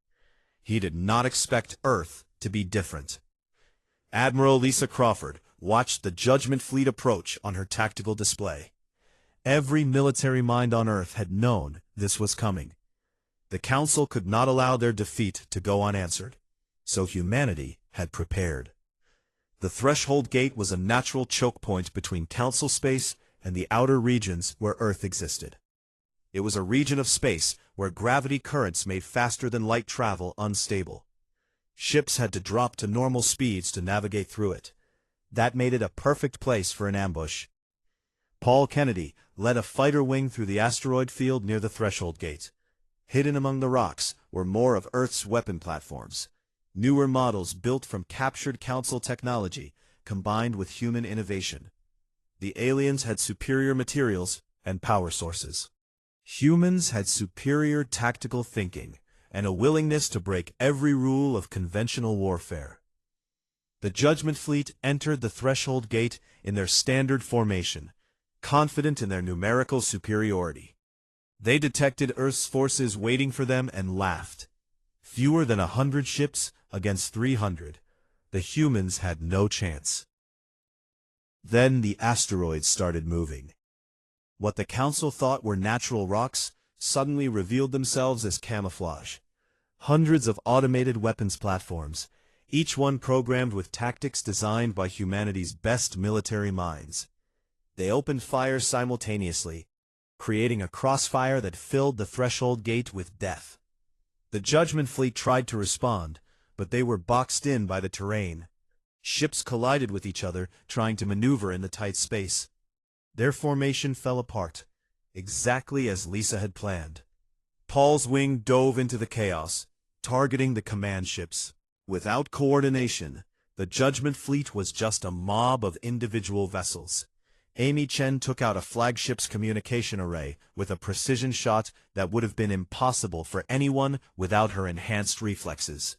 He did not expect Earth to be different. Admiral Lisa Crawford watched the Judgment Fleet approach on her tactical display. Every military mind on Earth had known this was coming. The Council could not allow their defeat to go unanswered, so humanity had prepared. The Threshold Gate was a natural choke point between Council space and the outer regions where Earth existed. It was a region of space where gravity currents made faster than light travel unstable. Ships had to drop to normal speeds to navigate through it. That made it a perfect place for an ambush. Paul Kennedy led a fighter wing through the asteroid field near the Threshold Gate. Hidden among the rocks were more of Earth's weapon platforms, newer models built from captured Council technology combined with human innovation. The aliens had superior materials and power sources. Humans had superior tactical thinking and a willingness to break every rule of conventional warfare. The Judgment Fleet entered the Threshold Gate in their standard formation, confident in their numerical superiority. They detected Earth's forces waiting for them and laughed. Fewer than 100 ships against 300. The humans had no chance. Then the asteroids started moving. What the Council thought were natural rocks suddenly revealed themselves as camouflage. Hundreds of automated weapons platforms, each one programmed with tactics designed by humanity's best military minds. They opened fire simultaneously, creating a crossfire that filled the Threshold Gate with death. The Judgment Fleet tried to respond, but they were boxed in by the terrain. Ships collided with each other, trying to maneuver in the tight space. Their formation fell apart, exactly as Lisa had planned. Paul's wing dove into the chaos, targeting the command ships. Without coordination, the Judgment Fleet was just a mob of individual vessels. Amy Chen took out a flagship's communication array with a precision shot that would have been impossible for anyone without her enhanced reflexes.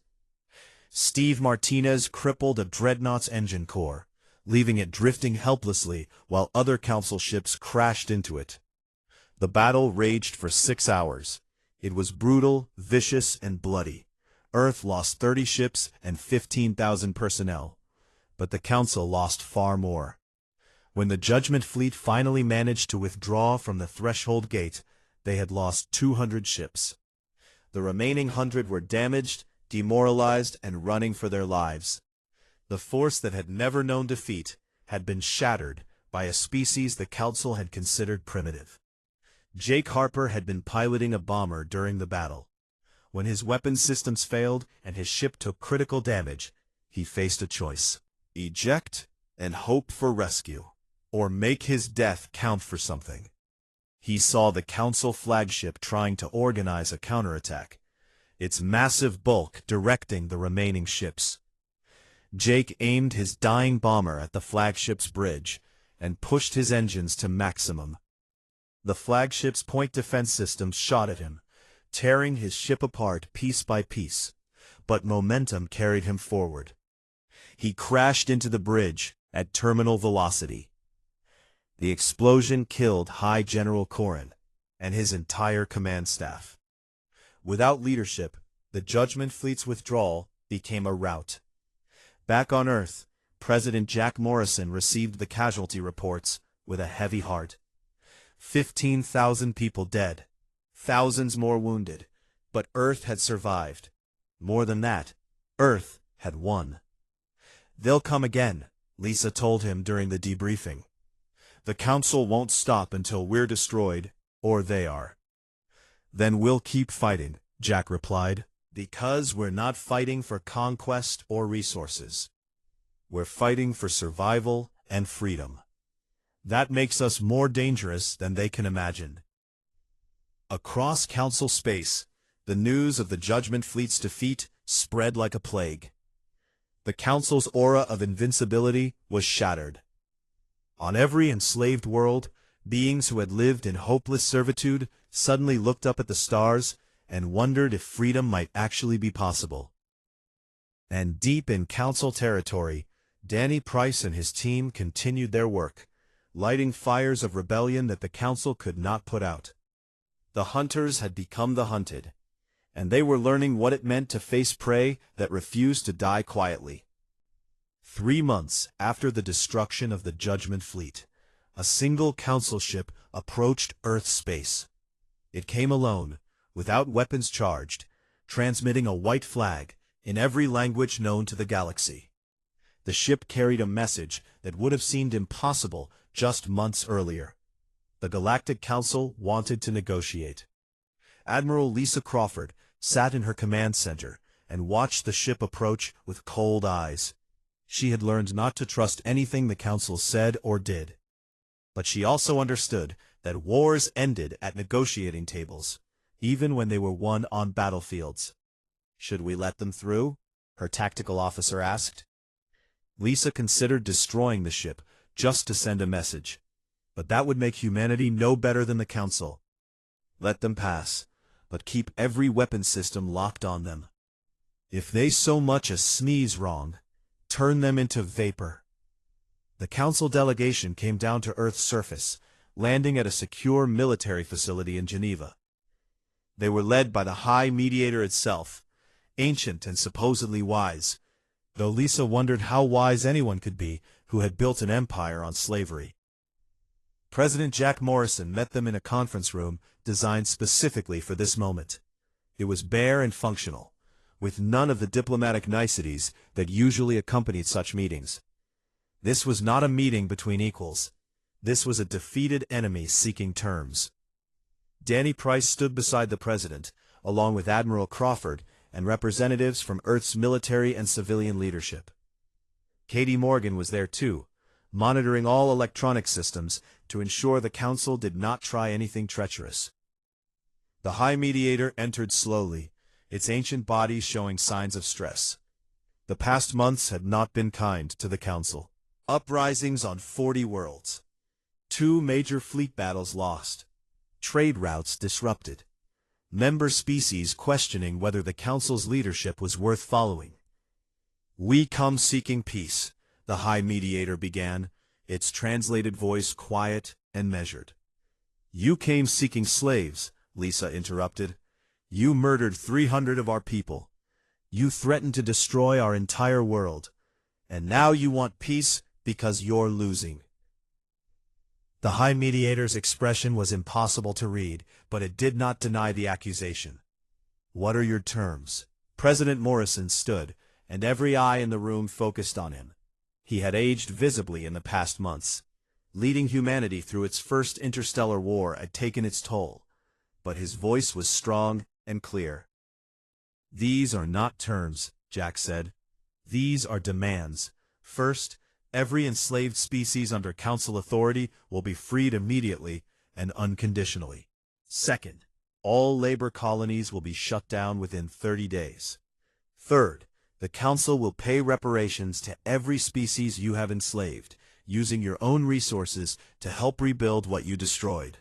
Steve Martinez crippled a dreadnought's engine core, leaving it drifting helplessly while other Council ships crashed into it. The battle raged for 6 hours. It was brutal, vicious, and bloody. Earth lost 30 ships and 15,000 personnel, but the Council lost far more. When the Judgment Fleet finally managed to withdraw from the Threshold Gate, they had lost 200 ships. The remaining 100 were damaged, demoralized, and running for their lives. The force that had never known defeat had been shattered by a species the Council had considered primitive. Jake Harper had been piloting a bomber during the battle. When his weapons systems failed and his ship took critical damage, he faced a choice: eject and hope for rescue, or make his death count for something. He saw the Council flagship trying to organize a counterattack, its massive bulk directing the remaining ships. Jake aimed his dying bomber at the flagship's bridge and pushed his engines to maximum. The flagship's point defense systems shot at him, tearing his ship apart piece by piece, but momentum carried him forward. He crashed into the bridge at terminal velocity. The explosion killed High General Koron and his entire command staff. Without leadership, the Judgment Fleet's withdrawal became a rout. Back on Earth, President Jack Morrison received the casualty reports with a heavy heart. 15,000 people dead, thousands more wounded, But Earth had survived. More than that, Earth had won. "They'll come again," Lisa told him during the debriefing. "The Council won't stop until we're destroyed, or they are." "Then we'll keep fighting," Jack replied. "Because we're not fighting for conquest or resources. We're fighting for survival and freedom. That makes us more dangerous than they can imagine." Across Council space, the news of the Judgment Fleet's defeat spread like a plague. The Council's aura of invincibility was shattered. On every enslaved world, beings who had lived in hopeless servitude suddenly looked up at the stars and wondered if freedom might actually be possible. And deep in Council territory, Danny Price and his team continued their work, lighting fires of rebellion that the Council could not put out. The hunters had become the hunted, and they were learning what it meant to face prey that refused to die quietly. 3 months after the destruction of the Judgment Fleet, a single Council ship approached Earth's space. It came alone, without weapons charged, transmitting a white flag in every language known to the galaxy. The ship carried a message that would have seemed impossible just months earlier. The Galactic Council wanted to negotiate. Admiral Lisa Crawford sat in her command center and watched the ship approach with cold eyes. She had learned not to trust anything the Council said or did. But she also understood that wars ended at negotiating tables, even when they were won on battlefields. "Should we let them through?" her tactical officer asked. Lisa considered destroying the ship just to send a message, but that would make humanity no better than the Council. "Let them pass, but keep every weapon system locked on them. If they so much as sneeze wrong, turn them into vapor." The Council delegation came down to Earth's surface, landing at a secure military facility in Geneva. They were led by the High Mediator itself, ancient and supposedly wise, though Lisa wondered how wise anyone could be who had built an empire on slavery. President Jack Morrison met them in a conference room designed specifically for this moment. It was bare and functional, with none of the diplomatic niceties that usually accompanied such meetings. This was not a meeting between equals. This was a defeated enemy seeking terms. Danny Price stood beside the president, along with Admiral Crawford and representatives from Earth's military and civilian leadership. Katie Morgan was there too, monitoring all electronic systems to ensure the Council did not try anything treacherous. The High Mediator entered slowly, its ancient body showing signs of stress. The past months had not been kind to the Council. Uprisings on 40 worlds. 2 major fleet battles lost. Trade routes disrupted. Member species questioning whether the Council's leadership was worth following. "We come seeking peace," the High Mediator began, its translated voice quiet and measured. "You came seeking slaves," Lisa interrupted. "You murdered 300 of our people. You threatened to destroy our entire world. And now you want peace because you're losing." The High Mediator's expression was impossible to read, but it did not deny the accusation. "What are your terms?" President Morrison stood, and every eye in the room focused on him. He had aged visibly in the past months. Leading humanity through its first interstellar war had taken its toll, but his voice was strong and clear. "These are not terms," Jack said. "These are demands. First, every enslaved species under Council authority will be freed immediately and unconditionally. Second, all labor colonies will be shut down within 30 days. Third, the Council will pay reparations to every species you have enslaved, using your own resources to help rebuild what you destroyed.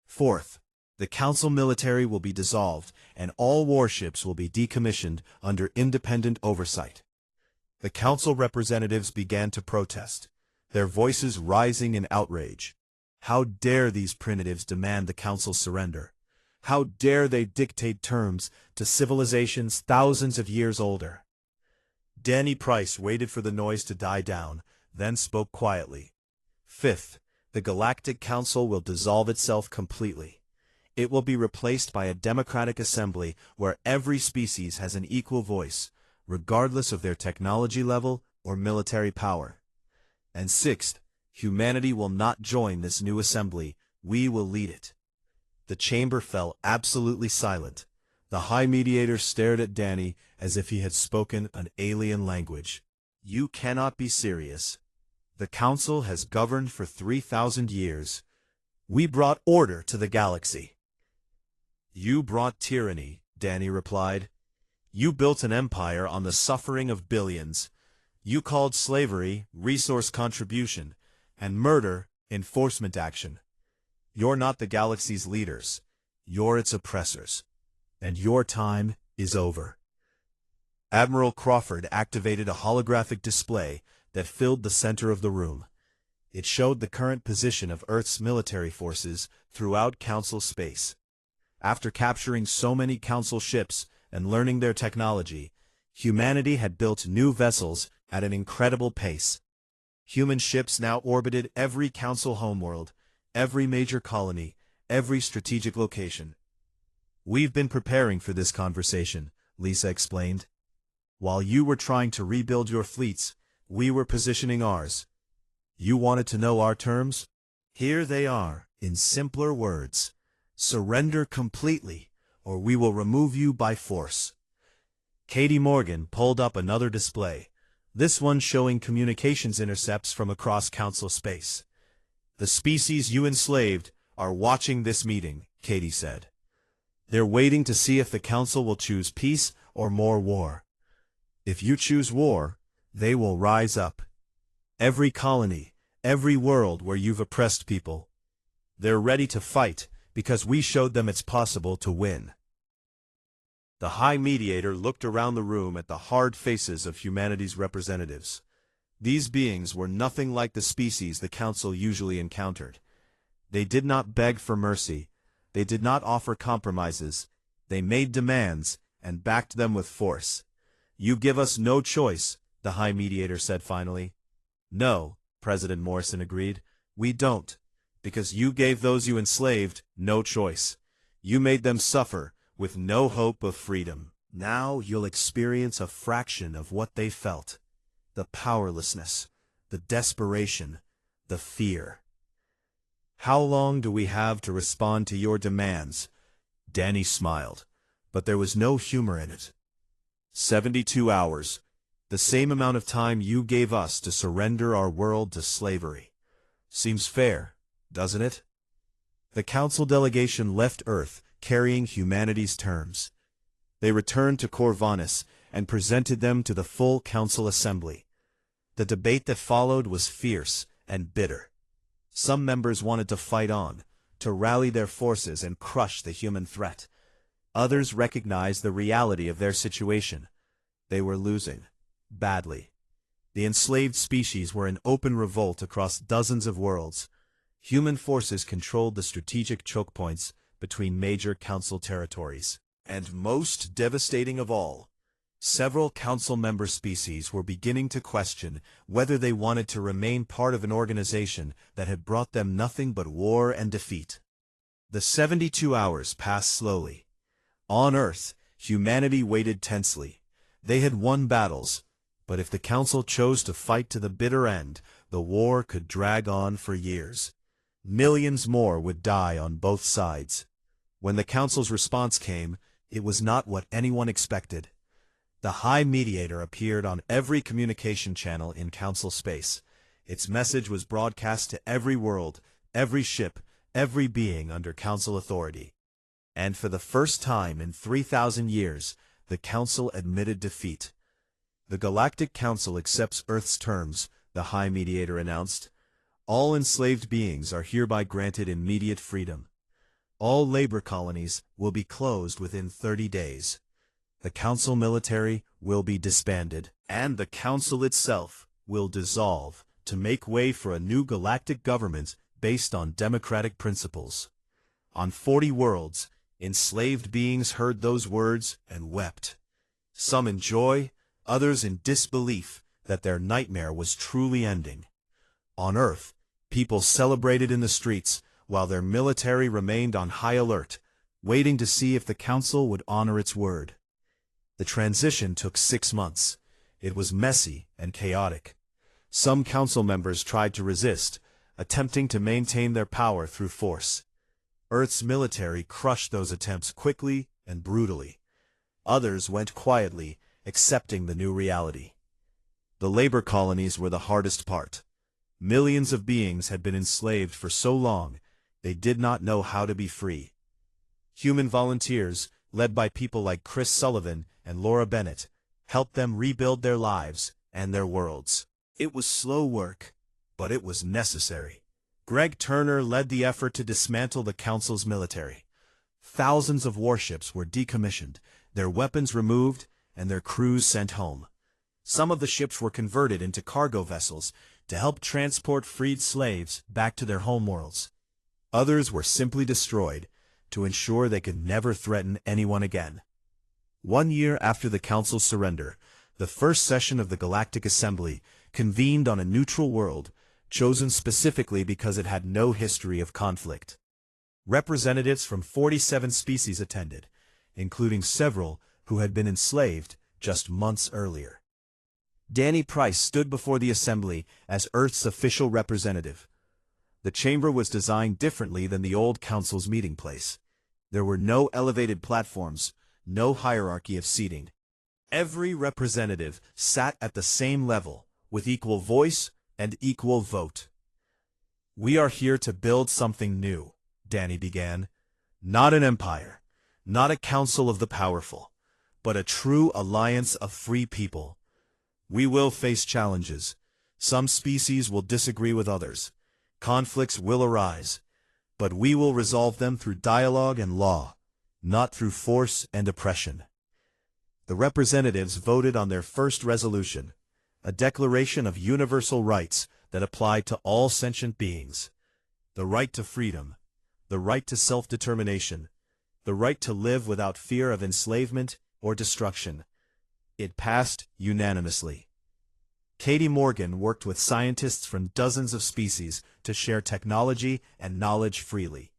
Fourth, the Council military will be dissolved, and all warships will be decommissioned under independent oversight." The Council representatives began to protest, their voices rising in outrage. How dare these primitives demand the Council's surrender? How dare they dictate terms to civilizations thousands of years older? Danny Price waited for the noise to die down, then spoke quietly. "Fifth, the Galactic Council will dissolve itself completely. It will be replaced by a democratic assembly where every species has an equal voice, regardless of their technology level or military power. And sixth, humanity will not join this new assembly, we will lead it. The chamber fell absolutely silent. The High Mediator stared at Danny as if he had spoken an alien language. You cannot be serious. The Council has governed for 3,000 years. We brought order to the galaxy. You brought tyranny, Danny replied. You built an empire on the suffering of billions. You called slavery resource contribution, and murder enforcement action. You're not the galaxy's leaders. You're its oppressors. And your time is over. Admiral Crawford activated a holographic display that filled the center of the room. It showed the current position of Earth's military forces throughout Council space. After capturing so many Council ships and learning their technology, humanity had built new vessels at an incredible pace. Human ships now orbited every Council homeworld, every major colony, every strategic location. We've been preparing for this conversation, Lisa explained. While you were trying to rebuild your fleets, we were positioning ours. You wanted to know our terms? Here they are, in simpler words. Surrender completely, or we will remove you by force. Katie Morgan pulled up another display, this one showing communications intercepts from across Council space. The species you enslaved are watching this meeting, Katie said. They're waiting to see if the Council will choose peace or more war. If you choose war, they will rise up. Every colony, every world where you've oppressed people. They're ready to fight because we showed them it's possible to win. The High Mediator looked around the room at the hard faces of humanity's representatives. These beings were nothing like the species the Council usually encountered. They did not beg for mercy. They did not offer compromises. They made demands and backed them with force. You give us no choice, the High Mediator said finally. No, President Morrison agreed. We don't. Because you gave those you enslaved no choice. You made them suffer with no hope of freedom. Now you'll experience a fraction of what they felt. The powerlessness, the desperation, the fear. How long do we have to respond to your demands? Danny smiled, but there was no humor in it. 72 hours, the same amount of time you gave us to surrender our world to slavery. Seems fair, doesn't it? The Council delegation left Earth carrying humanity's terms. They returned to Corvinus and presented them to the full Council Assembly. The debate that followed was fierce and bitter. Some members wanted to fight on, to rally their forces and crush the human threat. Others recognized the reality of their situation. They were losing, badly. The enslaved species were in open revolt across dozens of worlds. Human forces controlled the strategic choke points between major Council territories. And most devastating of all, several Council member species were beginning to question whether they wanted to remain part of an organization that had brought them nothing but war and defeat. The 72 hours passed slowly. On Earth, humanity waited tensely. They had won battles, but if the Council chose to fight to the bitter end, the war could drag on for years. Millions more would die on both sides. When the Council's response came, it was not what anyone expected. The High Mediator appeared on every communication channel in Council space. Its message was broadcast to every world, every ship, every being under Council authority. And for the first time in 3,000 years, the Council admitted defeat. The Galactic Council accepts Earth's terms, the High Mediator announced. All enslaved beings are hereby granted immediate freedom. All labor colonies will be closed within 30 days. The Council military will be disbanded, and the Council itself will dissolve to make way for a new galactic government based on democratic principles. On 40 worlds, enslaved beings heard those words and wept. Some in joy, others in disbelief that their nightmare was truly ending. On Earth, people celebrated in the streets, while their military remained on high alert, waiting to see if the council would honor its word. The transition took 6 months. It was messy and chaotic. Some council members tried to resist, attempting to maintain their power through force. Earth's military crushed those attempts quickly and brutally. Others went quietly, accepting the new reality. The labor colonies were the hardest part. Millions of beings had been enslaved for so long, they did not know how to be free. Human volunteers, led by people like Chris Sullivan and Laura Bennett, helped them rebuild their lives and their worlds. It was slow work, but it was necessary. Greg Turner led the effort to dismantle the Council's military. Thousands of warships were decommissioned, their weapons removed, and their crews sent home. Some of the ships were converted into cargo vessels to help transport freed slaves back to their homeworlds. Others were simply destroyed to ensure they could never threaten anyone again. 1 year after the Council's surrender, the first session of the Galactic Assembly convened on a neutral world, chosen specifically because it had no history of conflict. Representatives from 47 species attended, including several who had been enslaved just months earlier. Danny Price stood before the assembly as Earth's official representative. The chamber was designed differently than the old council's meeting place. There were no elevated platforms, no hierarchy of seating. Every representative sat at the same level, with equal voice and equal vote. "We are here to build something new," Danny began. "Not an empire, not a council of the powerful, but a true alliance of free people. We will face challenges. Some species will disagree with others. Conflicts will arise, but we will resolve them through dialogue and law, not through force and oppression." The representatives voted on their first resolution, a declaration of universal rights that applied to all sentient beings. The right to freedom, the right to self-determination, the right to live without fear of enslavement or destruction. It passed unanimously. Katie Morgan worked with scientists from dozens of species to share technology and knowledge freely.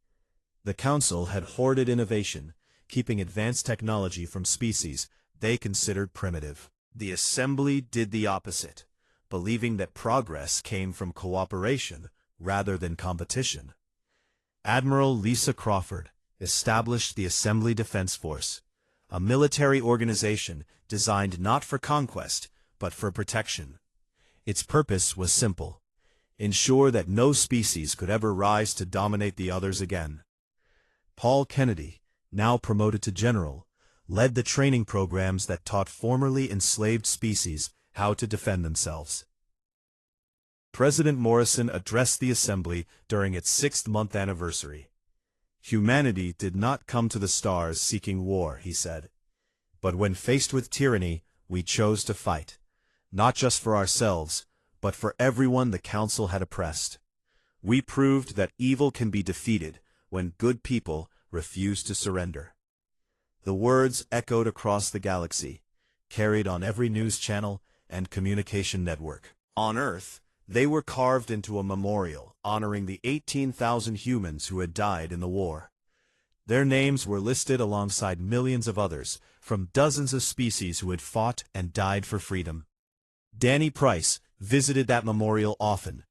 The Council had hoarded innovation, keeping advanced technology from species they considered primitive. The Assembly did the opposite, believing that progress came from cooperation rather than competition. Admiral Lisa Crawford established the Assembly Defense Force, a military organization designed not for conquest, but for protection. Its purpose was simple: ensure that no species could ever rise to dominate the others again. Paul Kennedy, now promoted to general, led the training programs that taught formerly enslaved species how to defend themselves. President Morrison addressed the Assembly during its 6th-month anniversary. "Humanity did not come to the stars seeking war," he said. "But when faced with tyranny, we chose to fight, not just for ourselves, but for everyone the Council had oppressed. We proved that evil can be defeated when good people refuse to surrender." The words echoed across the galaxy, carried on every news channel and communication network. On Earth, they were carved into a memorial honoring the 18,000 humans who had died in the war. Their names were listed alongside millions of others from dozens of species who had fought and died for freedom. Danny Price visited that memorial often.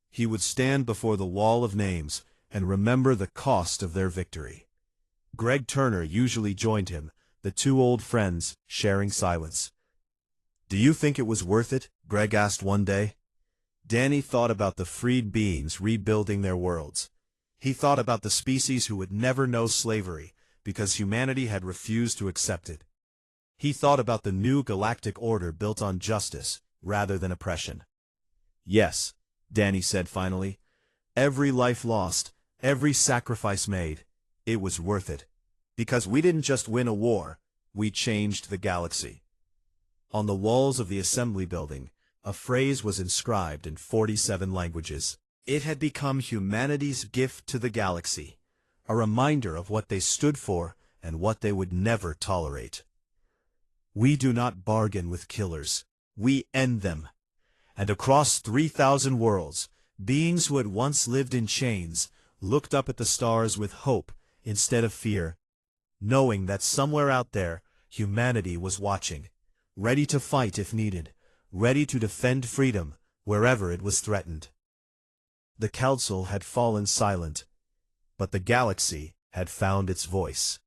He would stand before the wall of names and remember the cost of their victory. Greg Turner usually joined him, the two old friends sharing silence. "Do you think it was worth it?" Greg asked one day. Danny thought about the freed beings rebuilding their worlds. He thought about the species who would never know slavery because humanity had refused to accept it. He thought about the new galactic order built on justice rather than oppression. "Yes," Danny said finally. "Every life lost, every sacrifice made, it was worth it. Because we didn't just win a war, we changed the galaxy." On the walls of the Assembly building, a phrase was inscribed in 47 languages. It had become humanity's gift to the galaxy, a reminder of what they stood for and what they would never tolerate. "We do not bargain with killers. We end them." And across 3,000 worlds, beings who had once lived in chains looked up at the stars with hope instead of fear. knowing that somewhere out there, humanity was watching, ready to fight if needed, ready to defend freedom wherever it was threatened. The council had fallen silent, but the galaxy had found its voice.